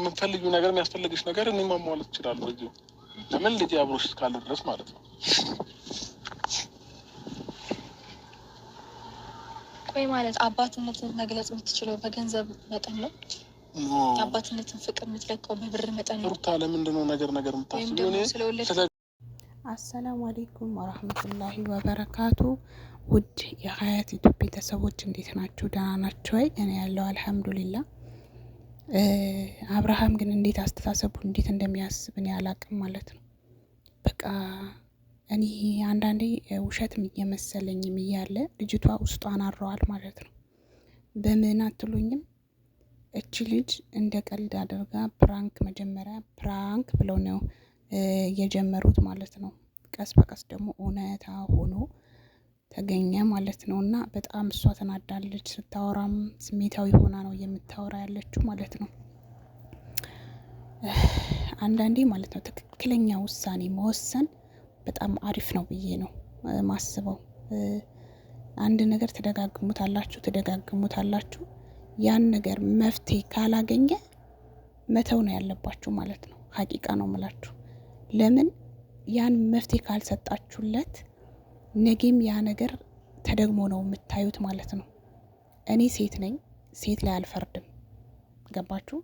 የምትፈልጊው ነገር የሚያስፈልግሽ ነገር እኔ ማሟላት እችላለሁ እዚሁ ለምን ልጅ አብሮሽ እስካለ ድረስ ማለት ነው። ቆይ ማለት አባትነትን መግለጽ የምትችለው በገንዘብ መጠን ነው? አባትነትን ፍቅር የምትለቀው በብር መጠን ነው? ሩታ ለምንድን ነው ነገር የምታስቢው? እኔ አሰላሙ አለይኩም ወራህመቱላሂ ወበረካቱ። ውድ የሀያት ዩቲዩብ ቤተሰቦች እንዴት ናችሁ? ደህና ናችሁ ወይ? እኔ ያለው አልሐምዱሊላህ። አብርሃም ግን እንዴት አስተሳሰቡ እንዴት እንደሚያስብ እኔ አላቅም ማለት ነው። በቃ እኔ አንዳንዴ ውሸትም እየመሰለኝም እያለ ልጅቷ ውስጧን አረዋል ማለት ነው። በምን አትሉኝም? እቺ ልጅ እንደ ቀልድ አድርጋ ፕራንክ መጀመሪያ ፕራንክ ብለው ነው የጀመሩት ማለት ነው። ቀስ በቀስ ደግሞ እውነታ ሆኖ ተገኘ ማለት ነው። እና በጣም እሷ ተናዳለች። ስታወራም ስሜታዊ ሆና ነው የምታወራ ያለችው ማለት ነው። አንዳንዴ ማለት ነው ትክክለኛ ውሳኔ መወሰን በጣም አሪፍ ነው ብዬ ነው ማስበው። አንድ ነገር ትደጋግሙታላችሁ ያን ነገር መፍትሄ ካላገኘ መተው ነው ያለባችሁ ማለት ነው። ሀቂቃ ነው የምላችሁ። ለምን ያን መፍትሄ ካልሰጣችሁለት ነገም ያ ነገር ተደግሞ ነው የምታዩት ማለት ነው። እኔ ሴት ነኝ፣ ሴት ላይ አልፈርድም። ገባችሁ?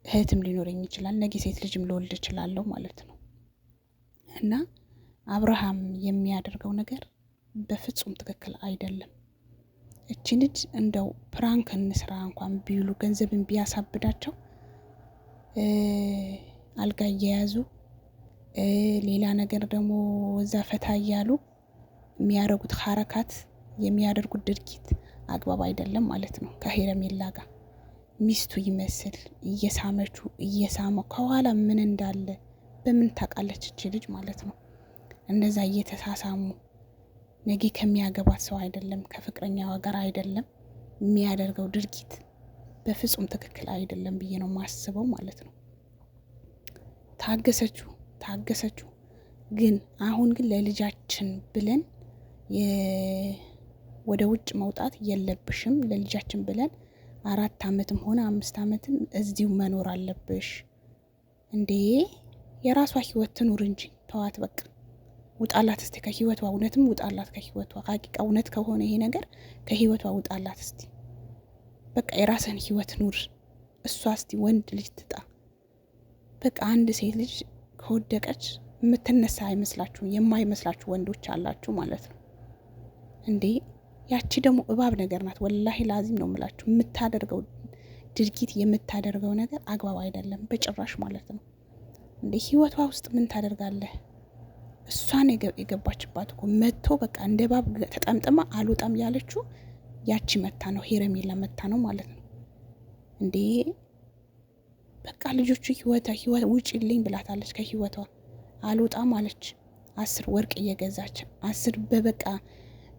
እህትም ሊኖረኝ ይችላል፣ ነገ ሴት ልጅም ልወልድ እችላለሁ ማለት ነው። እና አብርሃም የሚያደርገው ነገር በፍጹም ትክክል አይደለም። እቺ ልጅ እንደው ፕራንክ እንስራ እንኳን ቢሉ ገንዘብን ቢያሳብዳቸው አልጋ እየያዙ ሌላ ነገር ደግሞ እዛ ፈታ እያሉ የሚያደርጉት ሐረካት የሚያደርጉት ድርጊት አግባብ አይደለም ማለት ነው። ከሄረሜላ ጋር ሚስቱ ይመስል እየሳመው ከኋላ ምን እንዳለ በምን ታውቃለች እቺ ልጅ ማለት ነው። እንደዛ እየተሳሳሙ ነገ ከሚያገባት ሰው አይደለም ከፍቅረኛዋ ጋር አይደለም የሚያደርገው ድርጊት በፍጹም ትክክል አይደለም ብዬ ነው ማስበው ማለት ነው። ታገሰችው ግን አሁን ግን ለልጃችን ብለን ወደ ውጭ መውጣት የለብሽም። ለልጃችን ብለን 4 አመትም ሆነ 5 አመትም እዚሁ መኖር አለብሽ እንዴ። የራሷ ህይወት ትኑር እንጂ ተዋት በቃ። ውጣላት እስቲ ከህይወቷ፣ እውነትም ውጣላት ከህይወቷ። ሀቂቃ እውነት ከሆነ ይሄ ነገር ከህይወቷ ውጣላት እስቲ በቃ። የራስህን ህይወት ኑር። እሷ እስቲ ወንድ ልጅ ትጣ በቃ። አንድ ሴት ልጅ ከወደቀች የምትነሳ አይመስላችሁም? የማይመስላችሁ ወንዶች አላችሁ ማለት ነው እንዴ። ያቺ ደግሞ እባብ ነገር ናት። ወላሂ ላዚም ነው የምላችሁ። የምታደርገው ድርጊት የምታደርገው ነገር አግባብ አይደለም በጭራሽ ማለት ነው እንዴ። ህይወቷ ውስጥ ምን ታደርጋለህ? እሷን የገባችባት እኮ መጥቶ በቃ እንደ እባብ ተጠምጥማ አልወጣም ያለችው ያቺ መታ ነው፣ ሄረሜላ መታ ነው ማለት ነው እንዴ። በቃ ልጆቹ ህይወት ውጪልኝ ብላታለች ከህይወቷ። አልወጣም አለች። 10 ወርቅ እየገዛች 10 በበቃ።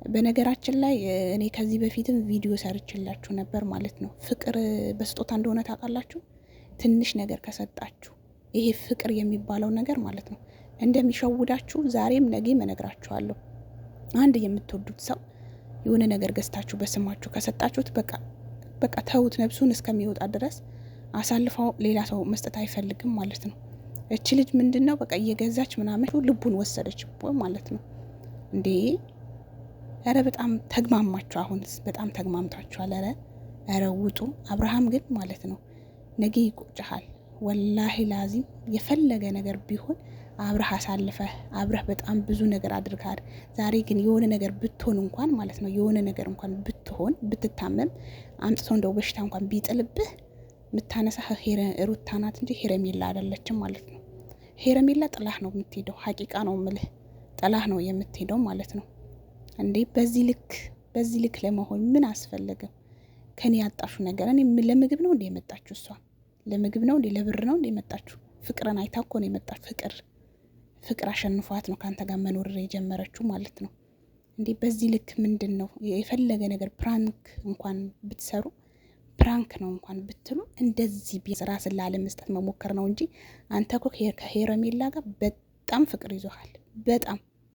በነገራችን ላይ እኔ ከዚህ በፊትም ቪዲዮ ሰርችላችሁ ነበር ማለት ነው። ፍቅር በስጦታ እንደሆነ ታውቃላችሁ። ትንሽ ነገር ከሰጣችሁ ይሄ ፍቅር የሚባለው ነገር ማለት ነው እንደሚሸውዳችሁ ዛሬም ነገም እነግራችኋለሁ። አንድ የምትወዱት ሰው የሆነ ነገር ገዝታችሁ በስማችሁ ከሰጣችሁት በቃ ተውት፣ ነፍሱን እስከሚወጣ ድረስ አሳልፈው ሌላ ሰው መስጠት አይፈልግም ማለት ነው። እቺ ልጅ ምንድነው በቃ እየገዛች ምናምን ልቡን ወሰደች ማለት ነው እንዴ። ኧረ በጣም ተግማማችሁ። አሁንስ በጣም ተግማምታችኋል። ኧረ ውጡ። አብርሃም ግን ማለት ነው ነገ ይቆጭሃል። ወላሂ ላዚም የፈለገ ነገር ቢሆን አብረህ አሳልፈህ አብረህ በጣም ብዙ ነገር አድርጋል። ዛሬ ግን የሆነ ነገር ብትሆን እንኳን ማለት ነው የሆነ ነገር እንኳን ብትሆን ብትታመም አምጥቶ እንደው በሽታ እንኳን ቢጥልብህ ምታነሳ ሩታ ናት እንጂ ሄረሜላ አይደለችም ማለት ነው። ሄረሜላ ጥላህ ነው የምትሄደው። ሀቂቃ ነው የምልህ፣ ጥላህ ነው የምትሄደው ማለት ነው እንዴ። በዚህ ልክ ለመሆን ምን አስፈለገ? ከኔ ያጣሹ ነገር እኔ ለምግብ ነው እንዴ የመጣችሁ? እሷ ለምግብ ነው እንዴ ለብር ነው እንዴ የመጣችሁ? ፍቅርን አይታ እኮ ነው የመጣችሁ። ፍቅር አሸንፏት ነው ካንተ ጋር መኖር የጀመረችው ማለት ነው እንዴ። በዚህ ልክ ምንድን ነው? የፈለገ ነገር ፕራንክ እንኳን ብትሰሩ ፕራንክ ነው እንኳን ብትሉ እንደዚህ ራስን ላለመስጠት መሞከር ነው እንጂ አንተ እኮ ከሄረሜላ ጋር በጣም ፍቅር ይዞሃል በጣም